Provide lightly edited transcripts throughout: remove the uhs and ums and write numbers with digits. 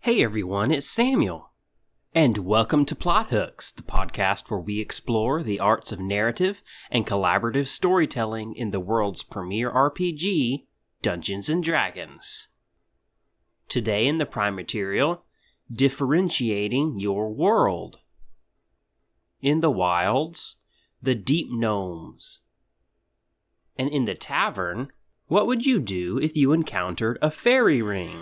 Hey everyone, it's Samuel, and welcome to Plot Hooks, the podcast where we explore the arts of narrative and collaborative storytelling in the world's premier RPG, Dungeons & Dragons. Today in the Prime Material, differentiating your world. In the wilds, the deep gnomes. And in the tavern, what would you do if you encountered a fairy ring?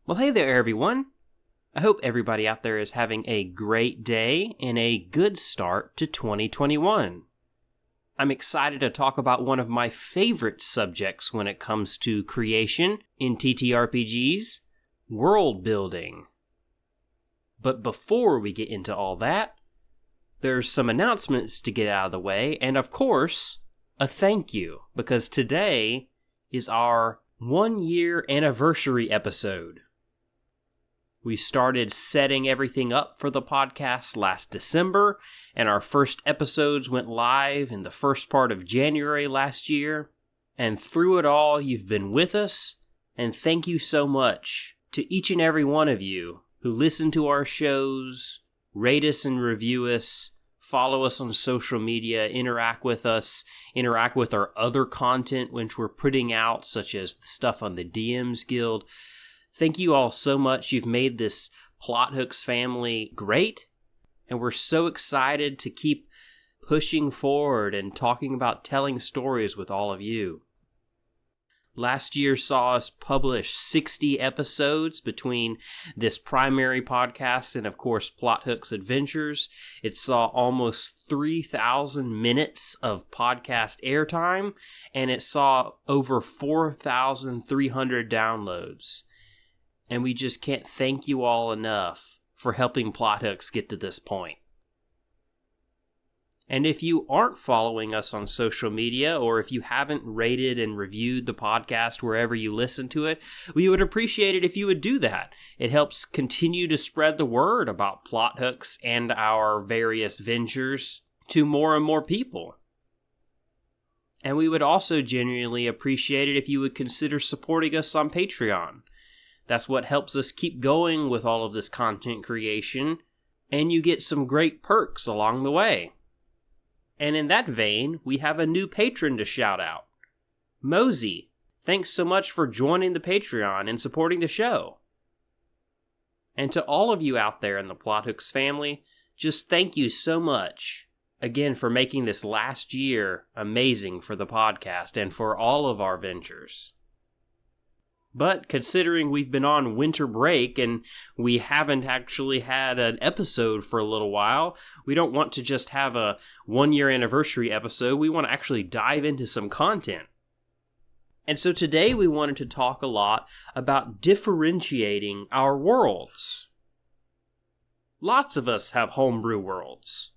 Well, hey there, everyone. I hope everybody out there is having a great day and a good start to 2021. I'm excited to talk about one of my favorite subjects when it comes to creation in TTRPGs, world building. But before we get into all that, there's some announcements to get out of the way, and of course, a thank you, because today is our 1-year anniversary episode. We started setting everything up for the podcast last December, and our first episodes went live in the first part of January last year. And through it all, you've been with us, and thank you so much to each and every one of you who listen to our shows, rate us and review us, follow us on social media, interact with us, interact with our other content which we're putting out, such as the stuff on the DMs Guild. Thank you all so much. You've made this Plot Hooks family great, and we're so excited to keep pushing forward and talking about telling stories with all of you. Last year saw us publish 60 episodes between this primary podcast and, of course, Plot Hooks Adventures. It saw almost 3,000 minutes of podcast airtime, and it saw over 4,300 downloads. And we just can't thank you all enough for helping Plot Hooks get to this point. And if you aren't following us on social media, or if you haven't rated and reviewed the podcast wherever you listen to it, we would appreciate it if you would do that. It helps continue to spread the word about Plot Hooks and our various ventures to more and more people. And we would also genuinely appreciate it if you would consider supporting us on Patreon. That's what helps us keep going with all of this content creation, and you get some great perks along the way. And in that vein, we have a new patron to shout out. Mosey, thanks so much for joining the Patreon and supporting the show. And to all of you out there in the Plot Hooks family, just thank you so much, again, for making this last year amazing for the podcast and for all of our ventures. But considering we've been on winter break and we haven't actually had an episode for a little while, we don't want to just have a 1-year anniversary episode. We want to actually dive into some content. And so today we wanted to talk a lot about differentiating our worlds. Lots of us have homebrew worlds.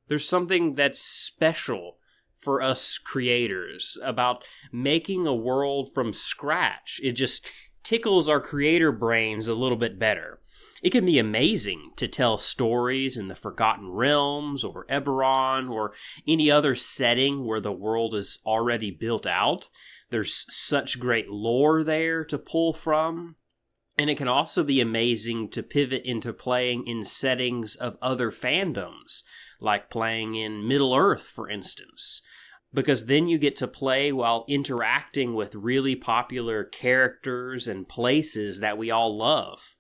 There's something that's special for us creators about making a world from scratch. It just tickles our creator brains a little bit better. It can be amazing to tell stories in the Forgotten Realms or Eberron or any other setting where the world is already built out. There's such great lore there to pull from. And it can also be amazing to pivot into playing in settings of other fandoms, like playing in Middle-earth, for instance. Because then you get to play while interacting with really popular characters and places that we all love.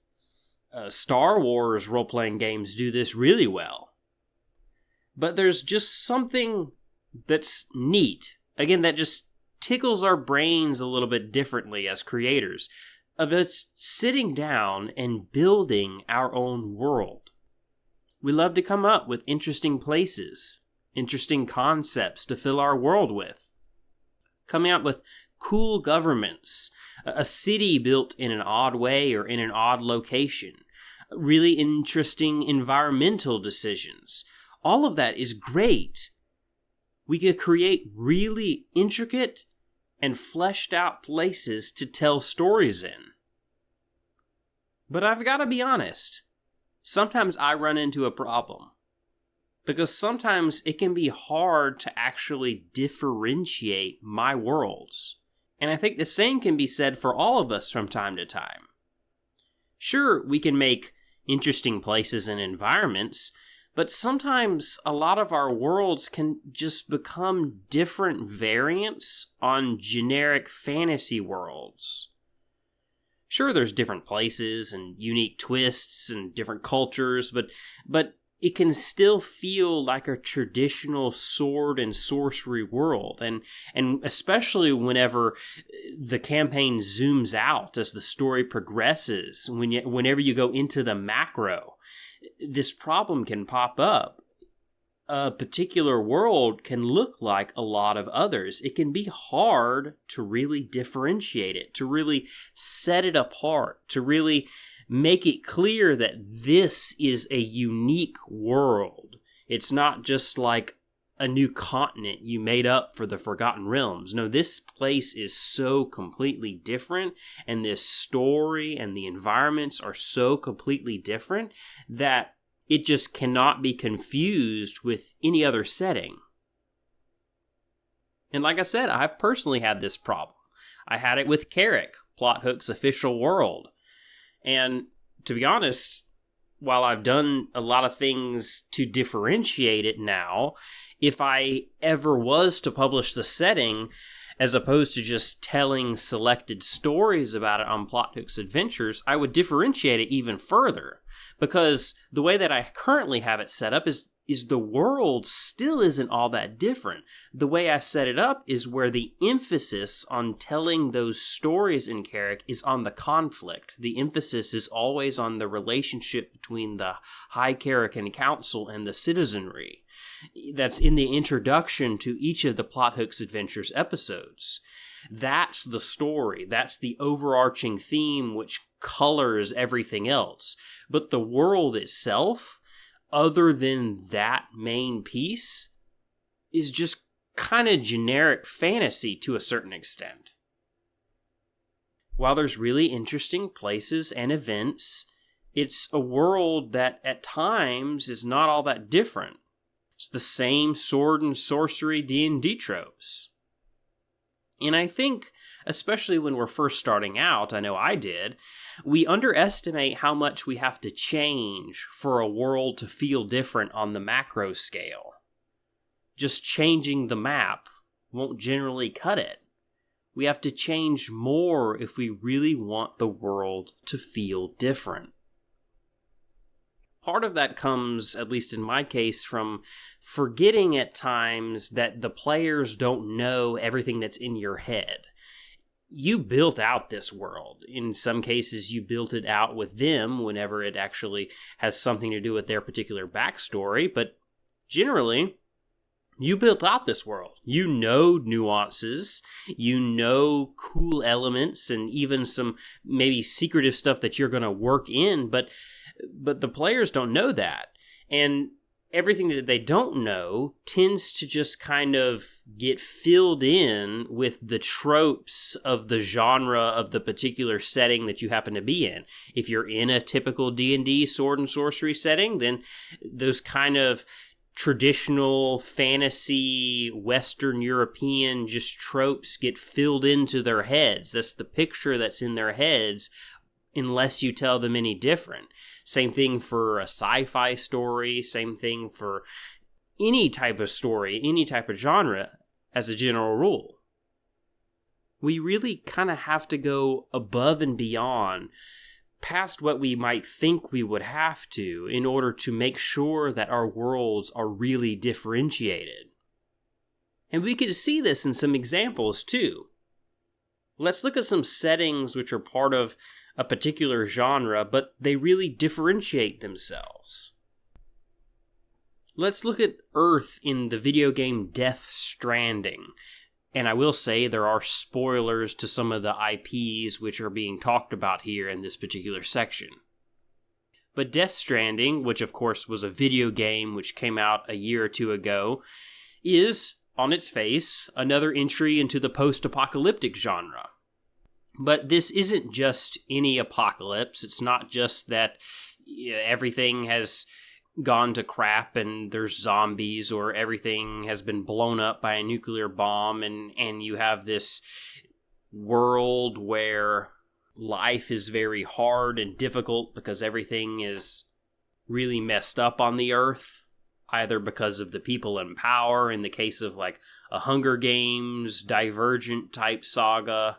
Star Wars role-playing games do this really well. But there's just something that's neat. Again, that just tickles our brains a little bit differently as creators. Of us sitting down and building our own world. We love to come up with interesting places, interesting concepts to fill our world with. Coming up with cool governments, a city built in an odd way or in an odd location, really interesting environmental decisions. All of that is great. We could create really intricate and fleshed out places to tell stories in. But I've got to be honest, sometimes I run into a problem. Because sometimes it can be hard to actually differentiate my worlds. And I think the same can be said for all of us from time to time. Sure, we can make interesting places and environments, but sometimes a lot of our worlds can just become different variants on generic fantasy worlds. Sure, there's different places and unique twists and different cultures, but it can still feel like a traditional sword and sorcery world, and especially whenever the campaign zooms out as the story progresses, whenever you go into the macro, this problem can pop up. A particular world can look like a lot of others. It can be hard to really differentiate it, to really set it apart, to really make it clear that this is a unique world. It's not just like a new continent you made up for the Forgotten Realms. No, this place is so completely different, and this story and the environments are so completely different that it just cannot be confused with any other setting. And like I said, I've personally had this problem. I had it with Carrick, Plothook's official world. And to be honest, while I've done a lot of things to differentiate it now, if I ever was to publish the setting, as opposed to just telling selected stories about it on Plothook's Adventures, I would differentiate it even further. Because the way that I currently have it set up is the world still isn't all that different. The way I set it up is where the emphasis on telling those stories in Carrick is on the conflict. The emphasis is always on the relationship between the High Carrickan Council and the citizenry. That's in the introduction to each of the Plothook's Adventures episodes. That's the story. That's the overarching theme which colors everything else. But the world itself, other than that main piece, is just kind of generic fantasy to a certain extent. While there's really interesting places and events, it's a world that at times is not all that different. It's the same sword and sorcery D&D tropes. And I think, especially when we're first starting out, I know I did, we underestimate how much we have to change for a world to feel different on the macro scale. Just changing the map won't generally cut it. We have to change more if we really want the world to feel different. Part of that comes, at least in my case, from forgetting at times that the players don't know everything that's in your head. You built out this world. In some cases, you built it out with them whenever it actually has something to do with their particular backstory, but generally, you built out this world. You know nuances, you know cool elements, and even some maybe secretive stuff that you're going to work in, but the players don't know that. And everything that they don't know tends to just kind of get filled in with the tropes of the genre of the particular setting that you happen to be in. If you're in a typical D&D sword and sorcery setting, then those kind of traditional fantasy Western European just tropes get filled into their heads. That's the picture that's in their heads, unless you tell them any different. Same thing for a sci-fi story, same thing for any type of story, any type of genre, as a general rule. We really kind of have to go above and beyond, past what we might think we would have to, in order to make sure that our worlds are really differentiated. And we could see this in some examples too. Let's look at some settings which are part of a particular genre, but they really differentiate themselves. Let's look at Earth in the video game Death Stranding. And I will say there are spoilers to some of the IPs which are being talked about here in this particular section. But Death Stranding, which of course was a video game which came out a year or two ago, is, on its face, another entry into the post-apocalyptic genre. But this isn't just any apocalypse. It's not just that everything has gone to crap and there's zombies, or everything has been blown up by a nuclear bomb, and you have this world where life is very hard and difficult because everything is really messed up on the earth, either because of the people in power, in the case of like a Hunger Games, Divergent type saga,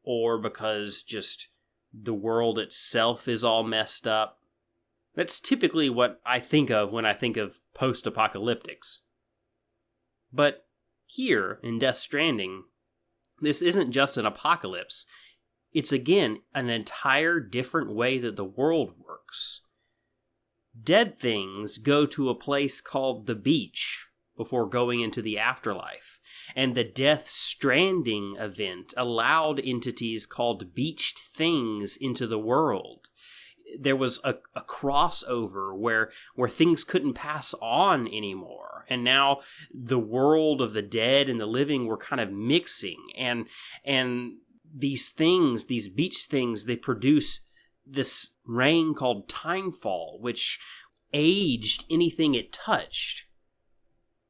or because just the world itself is all messed up. That's typically what I think of when I think of post-apocalyptics. But here, in Death Stranding, this isn't just an apocalypse. It's, again, an entire different way that the world works. Dead things go to a place called the beach before going into the afterlife. And the Death Stranding event allowed entities called beached things into the world. There was a crossover where things couldn't pass on anymore. And now the world of the dead and the living were kind of mixing. And these things, these beach things, they produce this rain called timefall, which aged anything it touched.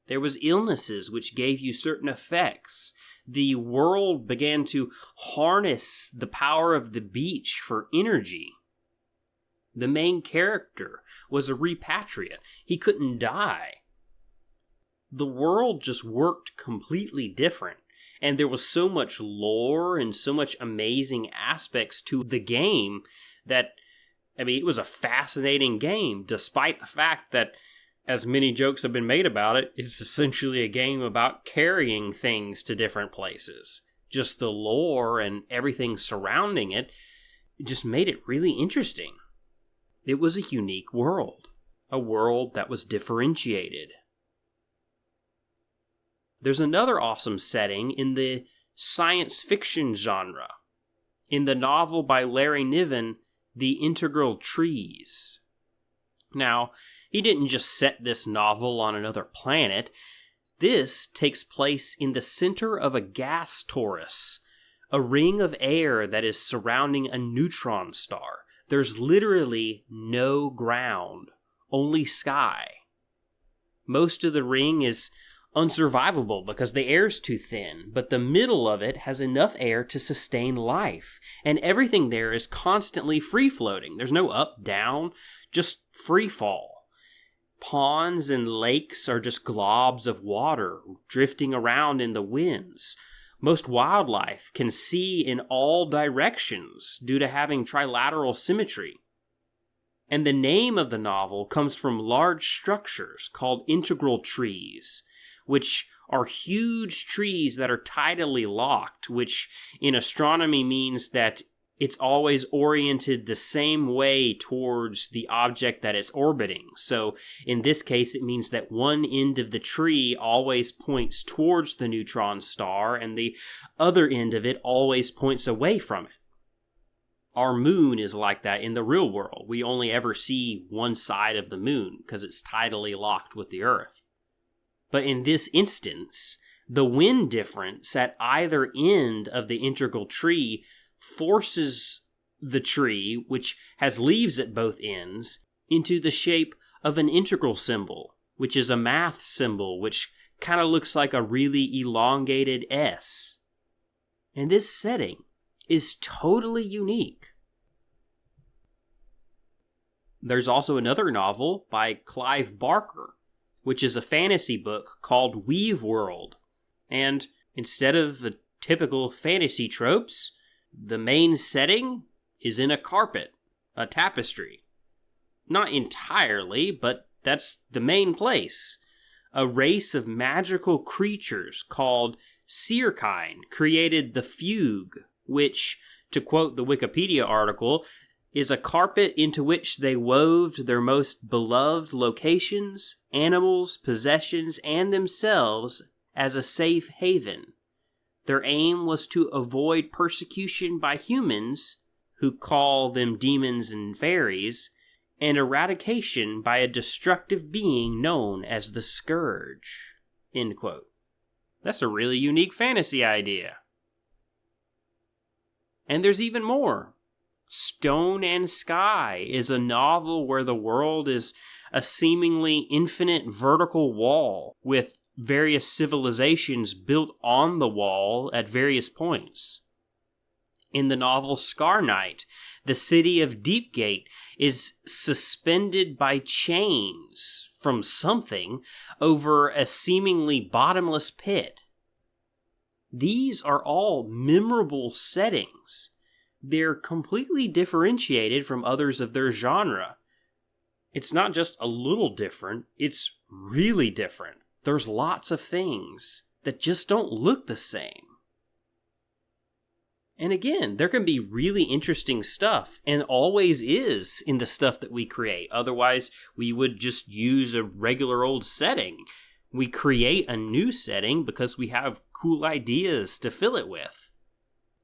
There was illnesses which gave you certain effects. The world began to harness the power of the beach for energy. The main character was a repatriate. He couldn't die. The world just worked completely different. And there was so much lore and so much amazing aspects to the game that, I mean, it was a fascinating game, despite the fact that, as many jokes have been made about it, it's essentially a game about carrying things to different places. Just the lore and everything surrounding it just made it really interesting. It was a unique world, a world that was differentiated. There's another awesome setting in the science fiction genre, in the novel by Larry Niven, The Integral Trees. Now, he didn't just set this novel on another planet. This takes place in the center of a gas torus, a ring of air that is surrounding a neutron star. There's literally no ground, only sky. Most of the ring is unsurvivable because the air's too thin, but the middle of it has enough air to sustain life, and everything there is constantly free-floating. There's no up, down, just free fall. Ponds and lakes are just globs of water drifting around in the winds. Most wildlife can see in all directions due to having trilateral symmetry. And the name of the novel comes from large structures called integral trees, which are huge trees that are tidally locked, which in astronomy means that it's always oriented the same way towards the object that it's orbiting. So in this case, it means that one end of the tree always points towards the neutron star, and the other end of it always points away from it. Our moon is like that in the real world. We only ever see one side of the moon because it's tidally locked with the Earth. But in this instance, the wind difference at either end of the integral tree forces the tree, which has leaves at both ends, into the shape of an integral symbol, which is a math symbol, which kind of looks like a really elongated S. And this setting is totally unique. There's also another novel by Clive Barker, which is a fantasy book called Weave World. And instead of the typical fantasy tropes, the main setting is in a carpet, a tapestry. Not entirely, but that's the main place. A race of magical creatures called Seerkind created the fugue, which, to quote the Wikipedia article, is a carpet into which they wove their most beloved locations, animals, possessions, and themselves as a safe haven. Their aim was to avoid persecution by humans, who call them demons and fairies, and eradication by a destructive being known as the Scourge. End quote. That's a really unique fantasy idea. And there's even more. Stone and Sky is a novel where the world is a seemingly infinite vertical wall with various civilizations built on the wall at various points. In the novel Scar Knight, the city of Deepgate is suspended by chains from something over a seemingly bottomless pit. These are all memorable settings. They're completely differentiated from others of their genre. It's not just a little different, it's really different. There's lots of things that just don't look the same. And again, there can be really interesting stuff, and always is in the stuff that we create. Otherwise, we would just use a regular old setting. We create a new setting because we have cool ideas to fill it with.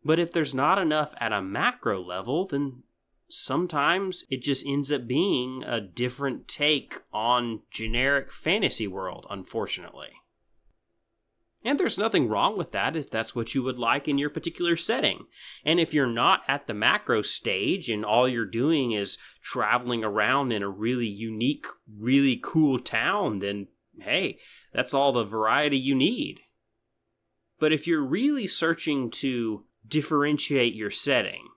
But if there's not enough at a macro level, then sometimes it just ends up being a different take on generic fantasy world, unfortunately. And there's nothing wrong with that if that's what you would like in your particular setting. And if you're not at the macro stage and all you're doing is traveling around in a really unique, really cool town, then hey, that's all the variety you need. But if you're really searching to differentiate your setting,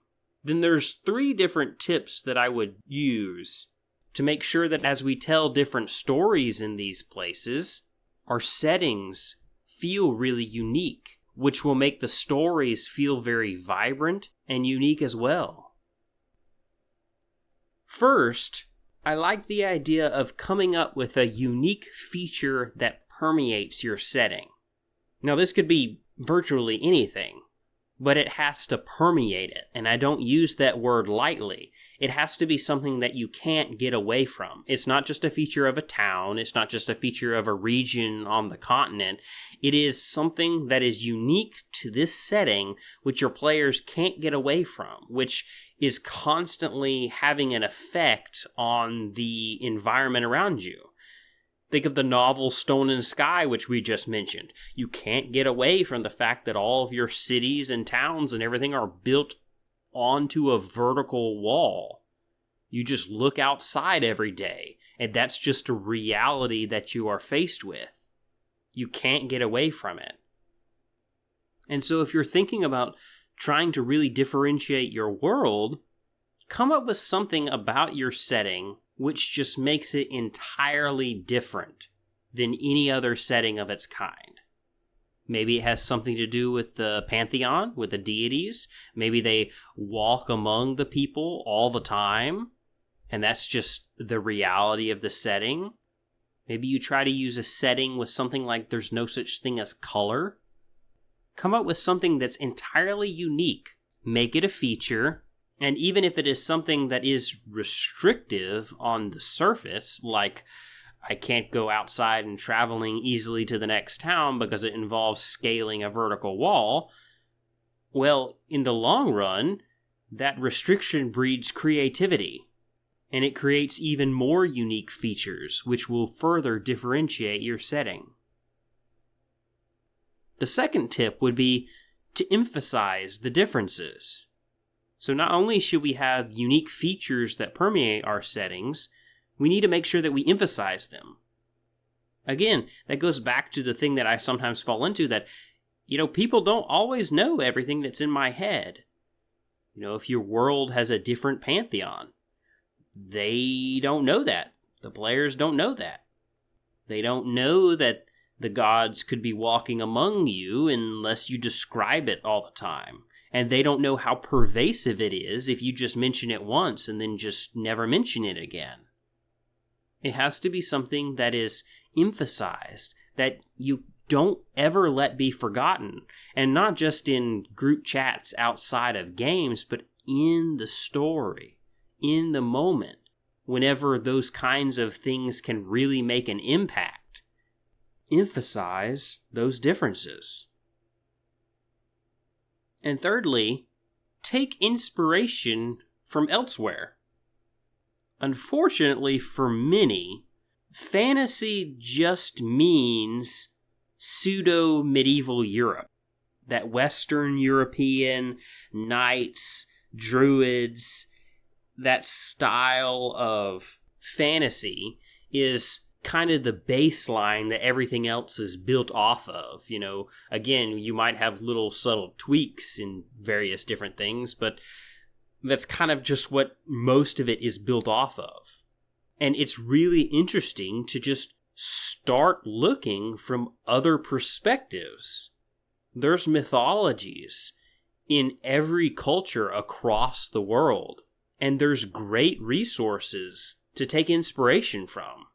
then there's 3 different tips that I would use to make sure that as we tell different stories in these places, our settings feel really unique, which will make the stories feel very vibrant and unique as well. First, I like the idea of coming up with a unique feature that permeates your setting. Now, this could be virtually anything, but it has to permeate it, and I don't use that word lightly. It has to be something that you can't get away from. It's not just a feature of a town, it's not just a feature of a region on the continent. It is something that is unique to this setting, which your players can't get away from, which is constantly having an effect on the environment around you. Think of the novel Stone and Sky, which we just mentioned. You can't get away from the fact that all of your cities and towns and everything are built onto a vertical wall. You just look outside every day, and that's just a reality that you are faced with. You can't get away from it. And so if you're thinking about trying to really differentiate your world, come up with something about your setting which just makes it entirely different than any other setting of its kind. Maybe it has something to do with the pantheon, with the deities. Maybe they walk among the people all the time, and that's just the reality of the setting. Maybe you try to use a setting with something like there's no such thing as color. Come up with something that's entirely unique. Make it a feature. And even if it is something that is restrictive on the surface, like I can't go outside and traveling easily to the next town because it involves scaling a vertical wall, well, in the long run, that restriction breeds creativity, and it creates even more unique features, which will further differentiate your setting. The second tip would be to emphasize the differences. So not only should we have unique features that permeate our settings, we need to make sure that we emphasize them. Again, that goes back to the thing that I sometimes fall into, that, people don't always know everything that's in my head. If your world has a different pantheon, they don't know that. The players don't know that. They don't know that the gods could be walking among you unless you describe it all the time. And they don't know how pervasive it is if you just mention it once and then just never mention it again. It has to be something that is emphasized, that you don't ever let be forgotten. And not just in group chats outside of games, but in the story, in the moment, whenever those kinds of things can really make an impact. Emphasize those differences. And thirdly, take inspiration from elsewhere. Unfortunately for many, fantasy just means pseudo-medieval Europe. That Western European knights, druids, that style of fantasy is kind of the baseline that everything else is built off of. You know, again, you might have little subtle tweaks in various different things, but that's kind of just what most of it is built off of. And it's really interesting to just start looking from other perspectives. There's mythologies in every culture across the world, and there's great resources to take inspiration from.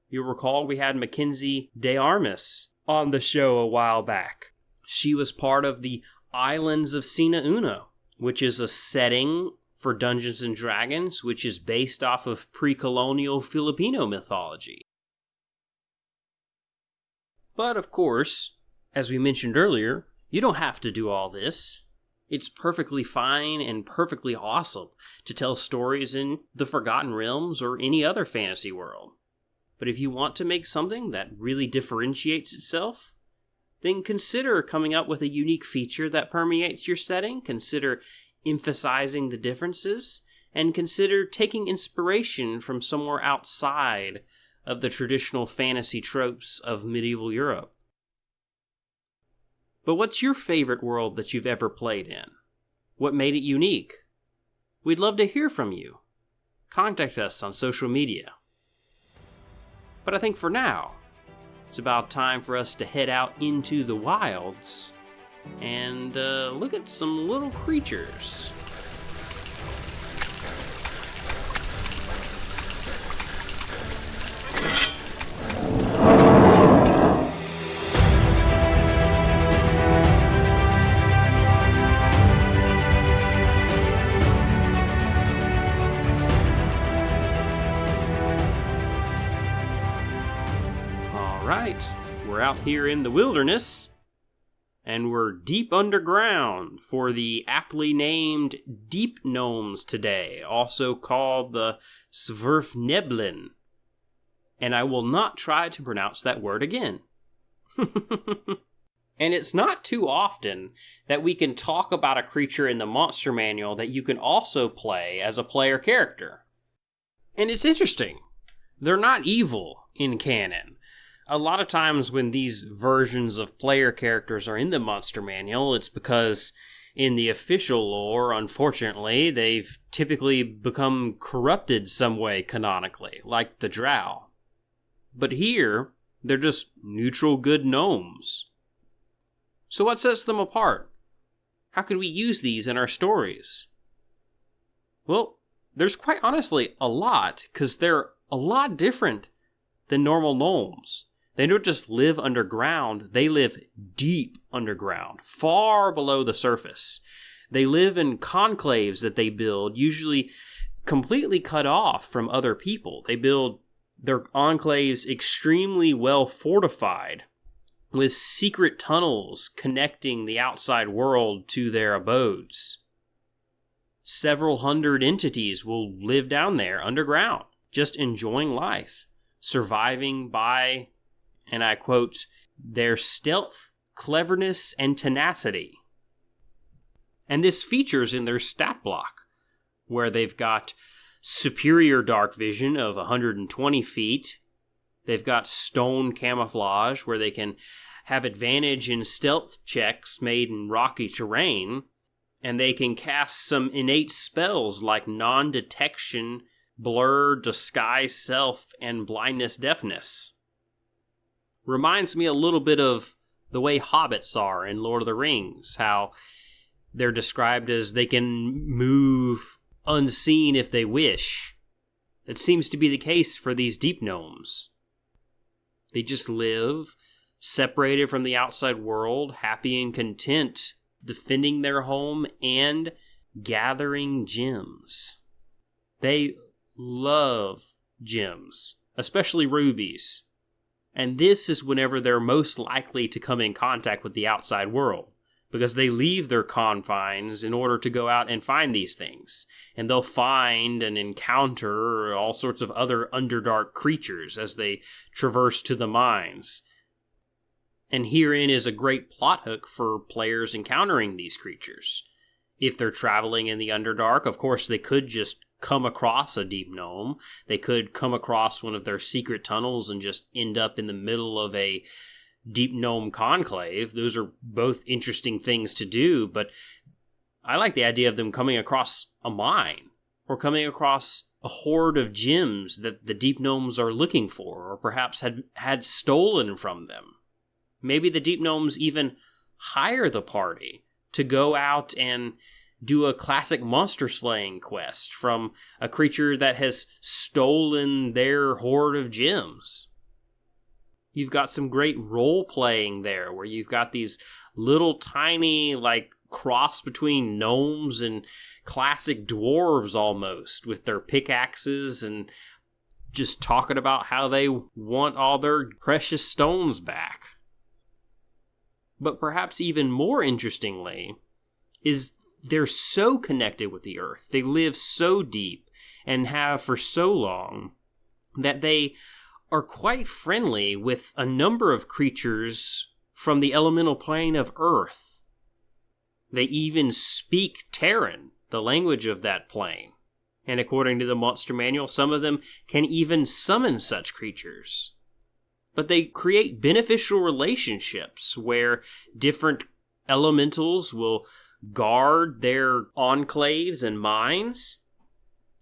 You'll recall we had Mackenzie DeArmas on the show a while back. She was part of the Islands of Sina Uno, which is a setting for Dungeons & Dragons, which is based off of pre-colonial Filipino mythology. But of course, as we mentioned earlier, you don't have to do all this. It's perfectly fine and perfectly awesome to tell stories in the Forgotten Realms or any other fantasy world. But if you want to make something that really differentiates itself, then consider coming up with a unique feature that permeates your setting, consider emphasizing the differences, and consider taking inspiration from somewhere outside of the traditional fantasy tropes of medieval Europe. But what's your favorite world that you've ever played in? What made it unique? We'd love to hear from you. Contact us on social media. But I think for now, it's about time for us to head out into the wilds and look at some little creatures. We're out here in the wilderness, and we're deep underground for the aptly named deep gnomes today, also called the Sverfneblin. And I will not try to pronounce that word again. And it's not too often that we can talk about a creature in the monster manual that you can also play as a player character. And it's interesting. They're not evil in canon. A lot of times when these versions of player characters are in the monster manual, it's because in the official lore, unfortunately, they've typically become corrupted some way canonically, like the drow. But here, they're just neutral good gnomes. So what sets them apart? How could we use these in our stories? Well, there's quite honestly a lot, because they're a lot different than normal gnomes. They don't just live underground, they live deep underground, far below the surface. They live in conclaves that they build, usually completely cut off from other people. They build their enclaves extremely well fortified, with secret tunnels connecting the outside world to their abodes. Several hundred entities will live down there underground, just enjoying life, surviving by, and I quote, their stealth, cleverness, and tenacity. And this features in their stat block, where they've got superior dark vision of 120 feet. They've got stone camouflage, where they can have advantage in stealth checks made in rocky terrain. And they can cast some innate spells like non-detection, blur, disguise self, and blindness deafness. Reminds me a little bit of the way hobbits are in Lord of the Rings, how they're described as they can move unseen if they wish. That seems to be the case for these deep gnomes. They just live separated from the outside world, happy and content, defending their home and gathering gems. They love gems, especially rubies. And this is whenever they're most likely to come in contact with the outside world. because they leave their confines in order to go out and find these things. And they'll find and encounter all sorts of other Underdark creatures as they traverse to the mines. And herein is a great plot hook for players encountering these creatures. If they're traveling in the Underdark, of course they could just come across a deep gnome. They could come across one of their secret tunnels and just end up in the middle of a deep gnome conclave. Those are both interesting things to do, but I like the idea of them coming across a mine or coming across a hoard of gems that the deep gnomes are looking for, or perhaps had stolen from them. Maybe the deep gnomes even hire the party to go out and do a classic monster slaying quest from a creature that has stolen their hoard of gems. You've got some great role-playing there, where you've got these little tiny, cross between gnomes and classic dwarves almost, with their pickaxes and just talking about how they want all their precious stones back. But perhaps even more interestingly is they're so connected with the earth. They live so deep and have for so long that they are quite friendly with a number of creatures from the elemental plane of earth. They even speak Tavern, the language of that plane. And according to the monster manual, some of them can even summon such creatures. But they create beneficial relationships where different elementals will guard their enclaves and mines.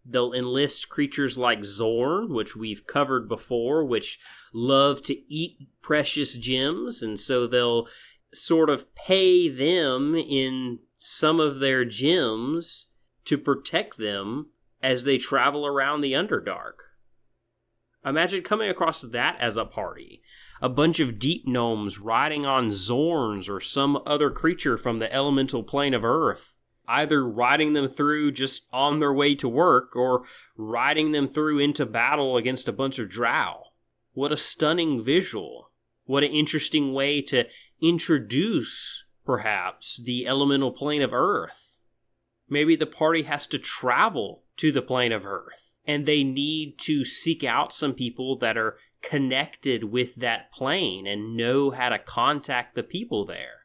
They'll enlist creatures like Zorn, which we've covered before, which love to eat precious gems, and so they'll sort of pay them in some of their gems to protect them as they travel around the Underdark. Imagine coming across that as a party. A bunch of deep gnomes riding on Zorns or some other creature from the elemental plane of Earth. Either riding them through just on their way to work, or riding them through into battle against a bunch of drow. What a stunning visual. What an interesting way to introduce, perhaps, the elemental plane of Earth. Maybe the party has to travel to the plane of Earth, and they need to seek out some people that are connected with that plane and know how to contact the people there.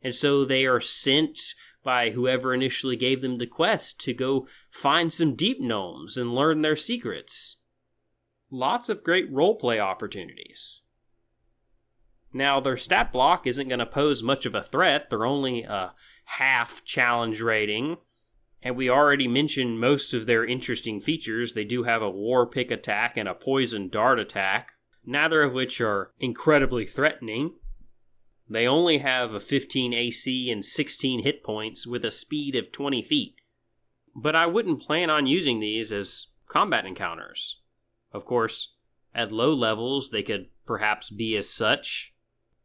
And so they are sent by whoever initially gave them the quest to go find some deep gnomes and learn their secrets. Lots of great roleplay opportunities. Now, their stat block isn't going to pose much of a threat. They're only a half challenge rating. And we already mentioned most of their interesting features. They do have a war pick attack and a poison dart attack, neither of which are incredibly threatening. They only have a 15 AC and 16 hit points with a speed of 20 feet. But I wouldn't plan on using these as combat encounters. Of course, at low levels, they could perhaps be as such,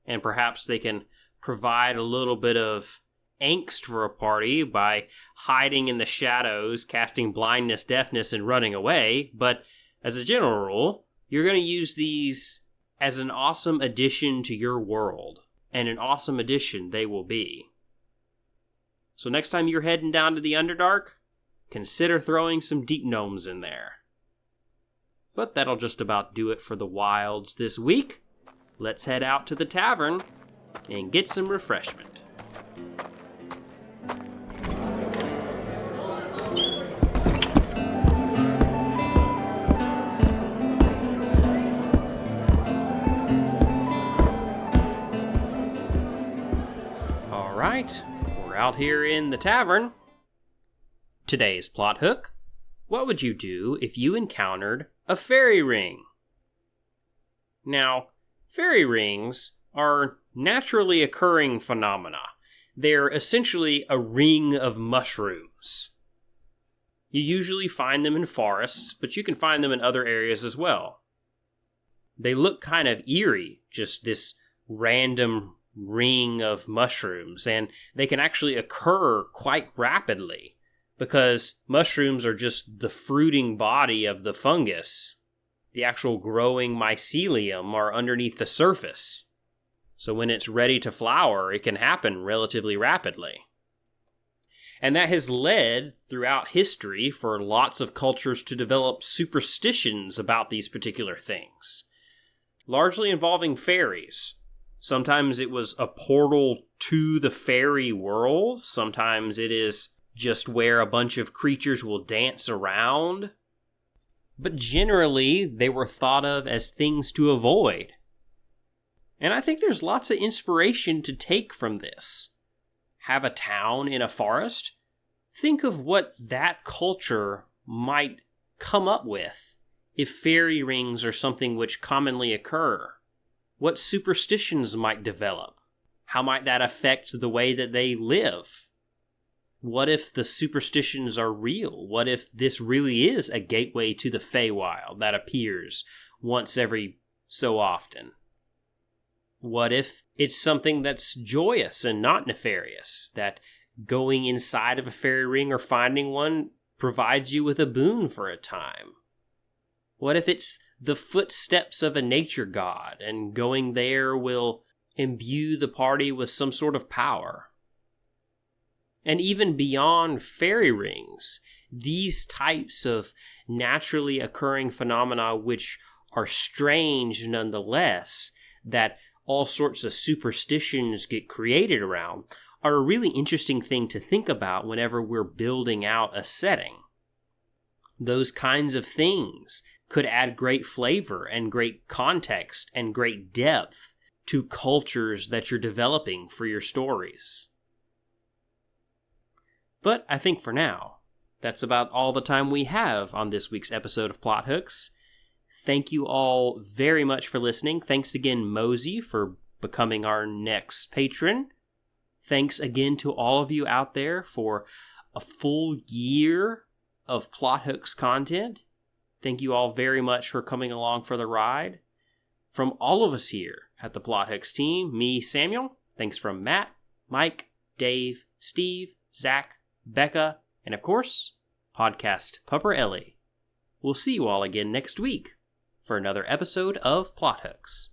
and perhaps they can provide a little bit of angst for a party by hiding in the shadows, casting blindness, deafness, and running away. But as a general rule, you're going to use these as an awesome addition to your world. And an awesome addition they will be. So next time you're heading down to the Underdark, consider throwing some deep gnomes in there. But that'll just about do it for the wilds this week. Let's head out to the tavern and get some refreshment. We're out here in the tavern. Today's plot hook: what would you do if you encountered a fairy ring? Now, fairy rings are naturally occurring phenomena. They're essentially a ring of mushrooms. You usually find them in forests, but you can find them in other areas as well. They look kind of eerie, just this random ring of mushrooms, and they can actually occur quite rapidly because mushrooms are just the fruiting body of the fungus. The actual growing mycelium are underneath the surface. So when it's ready to flower, it can happen relatively rapidly. And that has led throughout history for lots of cultures to develop superstitions about these particular things, largely involving fairies. Sometimes it was a portal to the fairy world. Sometimes it is just where a bunch of creatures will dance around. But generally, they were thought of as things to avoid. And I think there's lots of inspiration to take from this. Have a town in a forest? Think of what that culture might come up with if fairy rings are something which commonly occur. What superstitions might develop? How might that affect the way that they live? What if the superstitions are real? What if this really is a gateway to the Feywild that appears once every so often? What if it's something that's joyous and not nefarious, that going inside of a fairy ring or finding one provides you with a boon for a time? What if it's the footsteps of a nature god, and going there will imbue the party with some sort of power? And even beyond fairy rings, these types of naturally occurring phenomena, which are strange nonetheless, that all sorts of superstitions get created around, are a really interesting thing to think about whenever we're building out a setting. Those kinds of things could add great flavor and great context and great depth to cultures that you're developing for your stories. But I think for now, that's about all the time we have on this week's episode of Plot Hooks. Thank you all very much for listening. Thanks again, Mosey, for becoming our next patron. Thanks again to all of you out there for a full year of Plot Hooks content. Thank you all very much for coming along for the ride. From all of us here at the Plot Hooks team, me, Samuel, thanks from Matt, Mike, Dave, Steve, Zach, Becca, and of course, podcast Pupper Ellie. We'll see you all again next week for another episode of Plot Hooks.